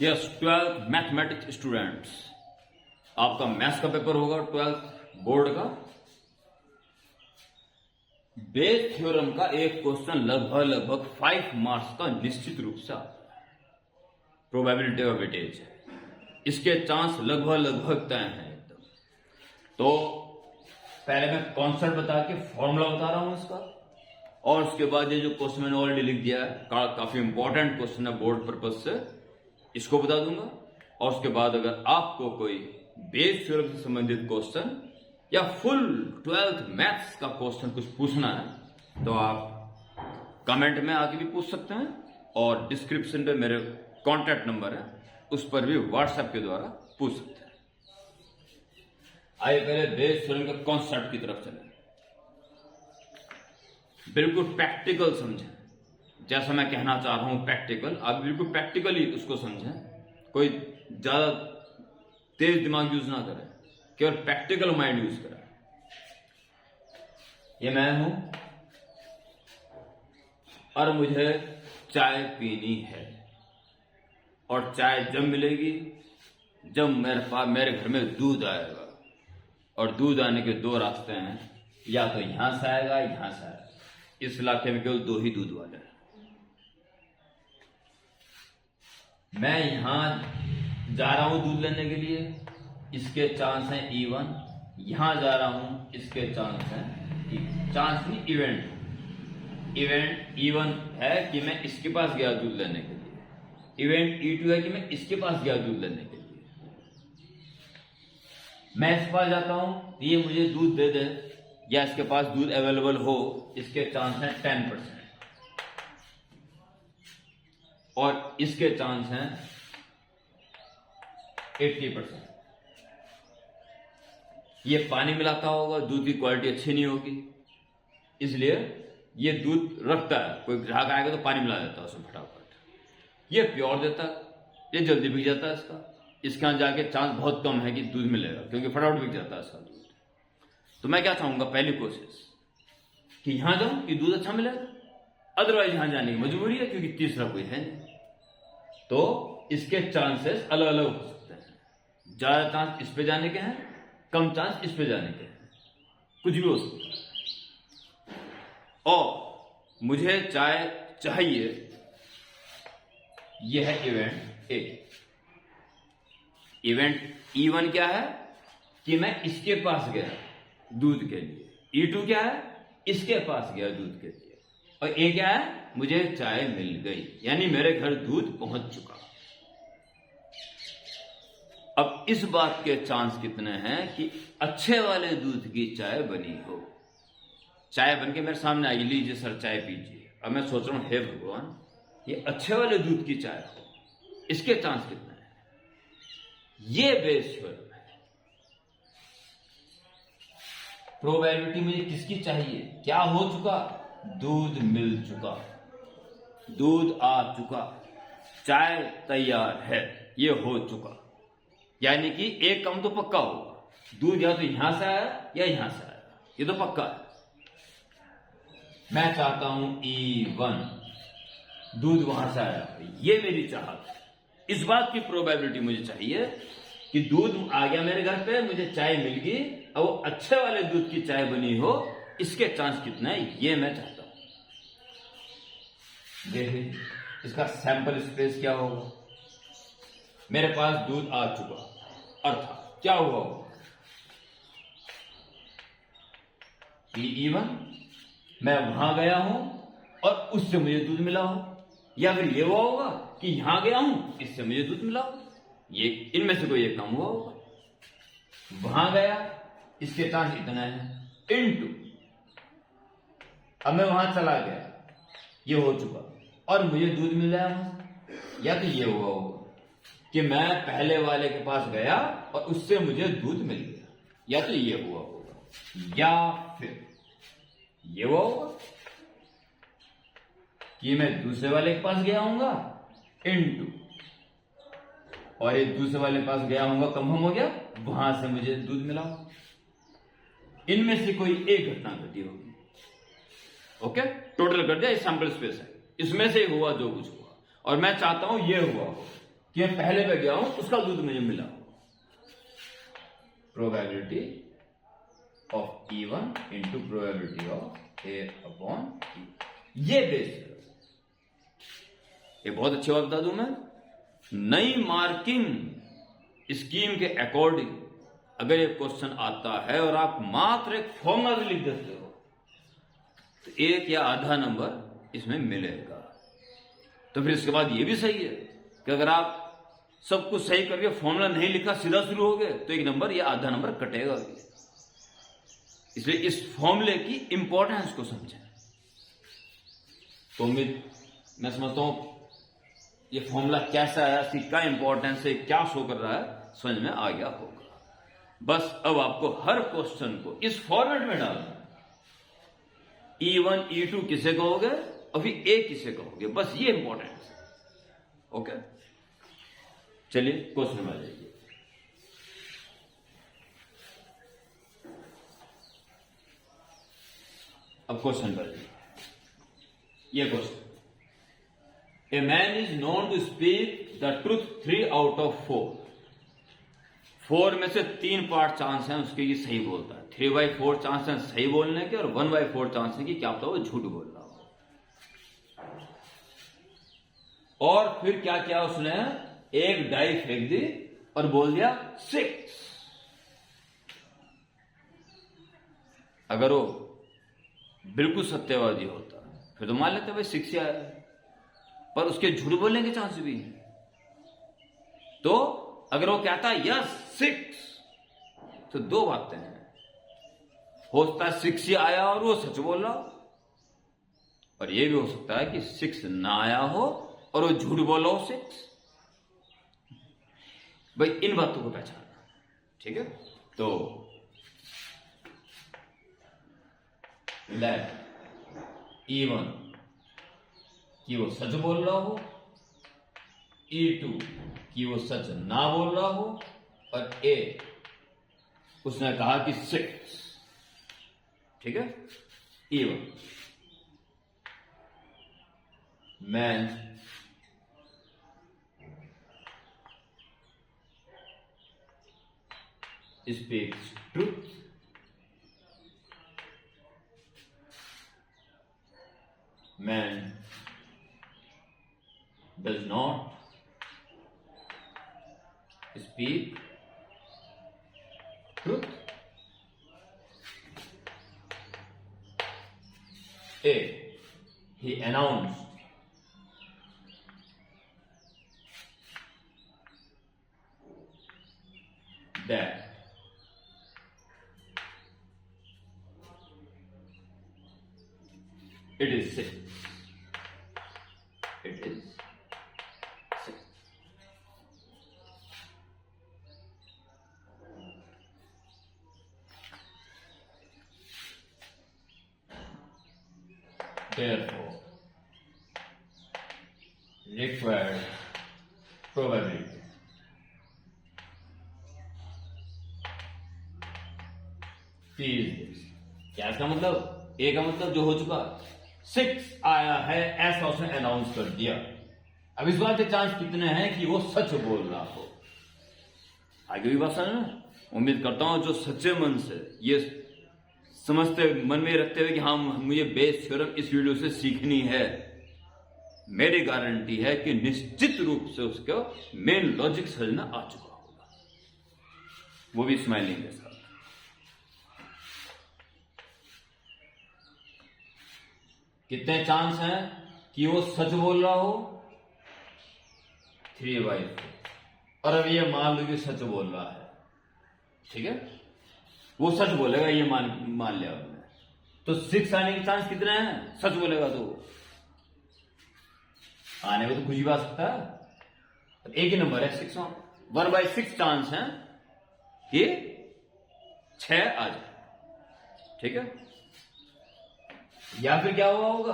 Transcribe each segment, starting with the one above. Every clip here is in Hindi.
यस, 12th मैथमेटिक्स स्टूडेंट्स, आपका मैथ्स का पेपर होगा 12th बोर्ड का। बेस थ्योरम का एक क्वेश्चन लगभग 5 मार्क्स का निश्चित रूप से आता है। प्रोबेबिलिटी ऑफ वेटेज है, इसके चांस लगभग तय हैं एकदम। तो पहले मैं कॉन्सेप्ट बता के फॉर्मूला बता रहा हूं इसका, और उसके बाद ये जो क्वेश्चन मैंने ऑलरेडी लिख दिया है, काफी इंपॉर्टेंट क्वेश्चन है बोर्ड पर्पज से, इसको बता दूंगा। और उसके बाद अगर आपको कोई बेस थ्योरम से संबंधित क्वेश्चन या फुल 12th मैथ्स का क्वेश्चन कुछ पूछना है तो आप कमेंट में आके भी पूछ सकते हैं, और डिस्क्रिप्शन पे मेरे कॉन्टैक्ट नंबर है, उस पर भी व्हाट्सएप के द्वारा पूछ सकते हैं। आइए पहले बेस थ्योरम के कॉन्सेप्ट की तरफ चलें। बिल्कुल प्रैक्टिकल समझें, जैसा मैं कहना चाह रहा हूं प्रैक्टिकल, आप बिल्कुल प्रैक्टिकली उसको समझें। कोई ज्यादा तेज दिमाग यूज ना करें, केवल प्रैक्टिकल माइंड यूज करें। ये मैं हूं और मुझे चाय पीनी है, और चाय जब मिलेगी जब मेरे घर में दूध आएगा। और दूध आने के 2 रास्ते हैं, या तो यहां से आएगा यहां से आएगा। इस इलाके में केवल 2 ही दूध वाले हैं। मैं यहां जा रहा हूं दूध लेने के लिए, इसके चांस हैं E1। यहां जा रहा हूं, इसके चांस हैं E2। चांस नहीं, इवेंट E1 है कि मैं इसके पास गया दूध लेने के लिए, इवेंट E2 है कि मैं इसके पास गया दूध लेने के लिए। मैं इसके पास जाता हूं, ये मुझे दूध दे दे या इसके पास दूध अवेलेबल हो, इसके चांस हैं 10%, और इसके चांस हैं 80%। ये पानी मिलाता होगा, दूध की क्वालिटी अच्छी नहीं होगी, इसलिए ये दूध रखता है। कोई ग्राहक आएगा तो पानी मिला देता है उसमें फटाफट। ये प्योर देता है, ये जल्दी बिक जाता है इसका। इसके यहां जाके चांस बहुत कम है कि दूध मिलेगा, क्योंकि फटाफट बिक जाता है इसका दूध। तो मैं क्या चाहूंगा, पहली कोशिश कि यहां जाऊं कि दूध अच्छा मिलेगा, अदरवाइज यहां जाने की मजबूरी है क्योंकि तीसरा कोई है नहीं। तो इसके चांसेस अलग अलग हो सकते हैं। ज्यादा चांस इस पे जाने के हैं, कम चांस इस पे जाने के हैं, कुछ भी हो सकता है। और मुझे चाय चाहिए, यह है इवेंट ए। इवेंट E1 क्या है कि मैं इसके पास गया दूध के लिए, E2 क्या है, इसके पास गया दूध के लिए, और ए क्या है, मुझे चाय मिल गई, यानी मेरे घर दूध पहुंच चुका। अब इस बात के चांस कितने हैं कि अच्छे वाले दूध की चाय बनी हो। चाय बन के मेरे सामने आई, लीजिए सर चाय पीजिए। अब मैं सोच रहा हूं, हे भगवान, ये अच्छे वाले दूध की चाय हो, इसके चांस कितने हैं? ये बेस थ्योरम है। प्रोबेबिलिटी मुझे किसकी चाहिए? क्या हो चुका? दूध मिल चुका, दूध आ चुका, चाय तैयार है, ये हो चुका। यानी कि एक काम तो पक्का होगा, दूध या तो यहां से आया या यहां से आया, ये तो पक्का है। मैं चाहता हूं E1, दूध वहां से आया, ये मेरी चाहत है। इस बात की प्रोबेबिलिटी मुझे चाहिए कि दूध आ गया मेरे घर पे, मुझे चाय मिल गई, और वो अच्छे वाले दूध की चाय बनी हो, इसके चांस कितना है, ये मैं चाहता हूं। देखिए इसका सैंपल स्पेस क्या होगा। मेरे पास दूध आ चुका, अर्थात क्या हुआ होगा, E1, मैं वहां गया हूं और उससे मुझे दूध मिला हो, या फिर ये हुआ होगा कि यहां गया हूं, इससे मुझे दूध मिला हो। ये इनमें से कोई एक काम हुआ होगा। वहां गया, इसके चांस इतना है, इनटू अब मैं वहां चला गया, ये हो चुका, और मुझे दूध मिल रहा है वहां। या तो ये हुआ होगा कि मैं पहले वाले के पास गया और उससे मुझे दूध मिल गया, या तो ये हुआ होगा, या फिर ये हुआ होगा कि मैं दूसरे वाले के पास गया हूंगा, इनटू, और एक दूसरे वाले के पास गया हूंगा, कंफर्म हो गया, वहां से मुझे दूध मिला। इनमें से कोई एक घटना घटी होगी। ओके, टोटल कर दिया, ये सैंपल स्पेस है, इसमें से हुआ जो कुछ हुआ, और मैं चाहता हूं ये हुआ हो। कि मैं पहले पे गया हूं, उसका दूध मुझे मिला। Probability of E1 into probability of A upon E, ये बेस है। ये बहुत अच्छी बात बता दूं मैं, नई मार्किंग स्कीम के अकॉर्डिंग अगर ये क्वेश्चन आता है और आप मात्र एक फॉर्मूला भी लिख देते हो तो 1 या आधा नंबर इसमें मिलेगा। तो फिर इसके बाद ये भी सही है कि अगर आप सब कुछ सही करके फॉर्मूला नहीं लिखा, सीधा शुरू हो गए, तो 1 नंबर या आधा नंबर कटेगा भी। इसलिए इस फॉर्मूले की इंपॉर्टेंस को समझें। तो मैं समझता हूं ये फॉर्मूला कैसा है, इसकी क्या इंपॉर्टेंस है, क्या शो कर रहा है, समझ में आ गया होगा। बस अब आपको हर क्वेश्चन को इस फॉर्मेट में डालना है। E1 E2 किसे कहोगे और फिर A किसे कहोगे, बस ये इंपॉर्टेंट है। ओके, चलिए क्वेश्चन में आ जाइए। अब क्वेश्चन पर ये question, a man is known to speak the truth 3 out of 4। 4 में से 3 पार्ट चांस है उसके ये सही बोलता है, 3/4 चांस है सही बोलने के और 1/4 चांस है कि क्या पता वो झूठ बोल रहा हो। और फिर क्या किया उसने, एक डाई फेंक दी और बोल दिया 6। अगर वो बिल्कुल सत्यवादी होता फिर तो मान लेते भाई 6 ही आया, पर उसके झूठ बोलने के चांस भी हैं। तो अगर वो कहता है यस 6, तो 2 बातें हैं, हो सकता है 6 ही आया और वो सच बोल रहा हो, और ये भी हो सकता है कि 6 ना आया हो और वो झूठ बोला हो 6। भाई इन बातों को पहचानना, ठीक है। तो लेट E1 कि वो सच बोल रहा हो, E2 कि वो सच ना बोल रहा हो, और A उसने कहा कि 6, ठीक है। E1 man speaks truth, man does not speak truth. A, he announced that it is 6. It is 6. Therefore, required probability P is this. क्या इसका मतलब, A का मतलब जो हो चुका 6 आया है ऐसा उसने अनाउंस कर दिया। अब इस बात के चांस कितने हैं कि वो सच बोल रहा हो। आगे भी बात समझ, उम्मीद करता हूं जो सच्चे मन से ये समझते मन में रखते हुए कि हाँ मुझे बेस थ्योरम इस वीडियो से सीखनी है, मेरी गारंटी है कि निश्चित रूप से उसको मेन लॉजिक समझना आ चुका होगा, वो भी स्माइलिंग के साथ। कितने चांस हैं कि वो सच बोल रहा हो, 3/4, और अब ये मान लो कि सच बोल रहा है, ठीक है, वो सच बोलेगा, ये मान लिया हमने, तो 6 आने के चांस कितने हैं, सच बोलेगा तो आने में तो कुछ भी आ सकता है, एक ही नंबर है 6, 1/6 चांस है कि 6 आ जाए, ठीक है। या फिर क्या हुआ होगा,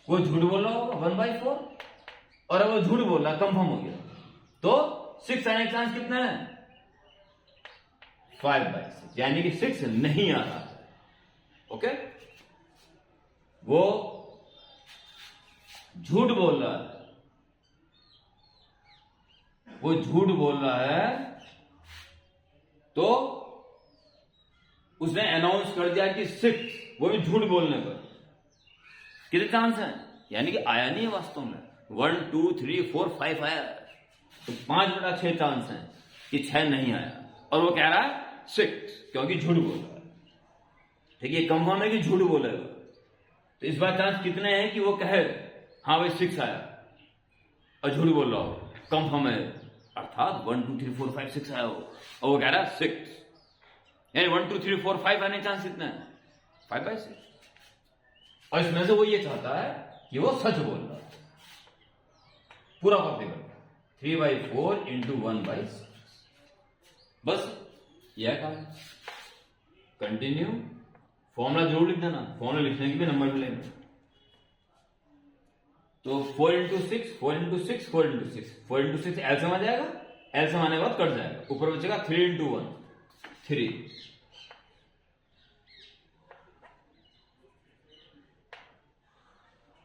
वो झूठ बोल रहा होगा 1/4, और अब वो झूठ बोल रहा कंफर्म हो गया, तो 6 आने के चांस कितना है, 5/6, यानी कि 6 नहीं आ रहा है। ओके, वो झूठ बोल रहा है, वो झूठ बोल रहा है तो उसने अनाउंस कर दिया कि 6, वो भी झूठ बोलने पर। कितने चांस हैं? यानी कि आया नहीं है वास्तव में। 1 2 3 4 5 आया, तो 5/6 चांस हैं कि 6 नहीं आया, और वो कह रहा है 6 क्योंकि झूठ बोल रहा है। ठीक है, कंफर्म है कि झूठ बोलेगा। तो इस बार चांस कितने हैं कि वो कहे हाँ भाई 6 आया और झूठ बोल रहा हो, कंफर्म है, अर्थात 1 2 3 4 5 6 आया हो और वो कह रहा है 6, यानी 1 2 3 4 5 आने चांस कितने हैं? 5/6। और इसमें से वो ये चाहता है कि वो सच बोल रहा है, पूरा कॉपी कर 3/4 इंटू 1/6। बस यह काम। कंटिन्यू। फॉर्मूला जरूर लिख देना, फॉर्मूला लिखने के भी नंबर मिलेंगे। तो 4 into 6 4 into 6 4 into 6 4 into 6 LCM आ जाएगा, एलसीएम आने के बाद कट जाएगा, ऊपर बचेगा 3 इंटू 1 3,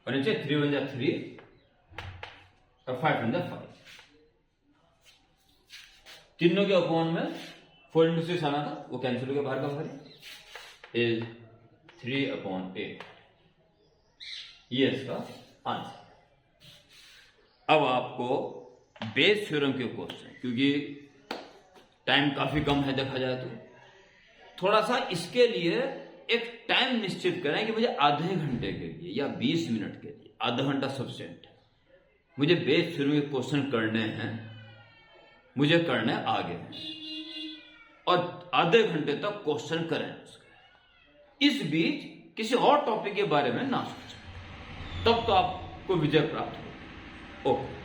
और नीचे 3 1 जा 3 और 5 1 जा 5। तीनों के अपॉन में 4 इंटू 6 आना था, वो कैंसिल हो गया, बाहर का बाहर इज 3/8। ये इसका आंसर। अब आपको बेस थ्योरम के क्वेश्चन, क्योंकि टाइम काफी कम है देखा जाए तो थोड़ा सा इसके लिए एक टाइम निश्चित करें कि मुझे आधे घंटे के लिए या 20 मिनट के लिए, आधा घंटा सफिशिएंट है, मुझे बेस थ्योरम के क्वेश्चन करने हैं, मुझे करने आगे हैं, और आधे घंटे तक क्वेश्चन करें। इस बीच किसी और टॉपिक के बारे में ना सोचें, तब तो आपको विजय प्राप्त होगी। ओके।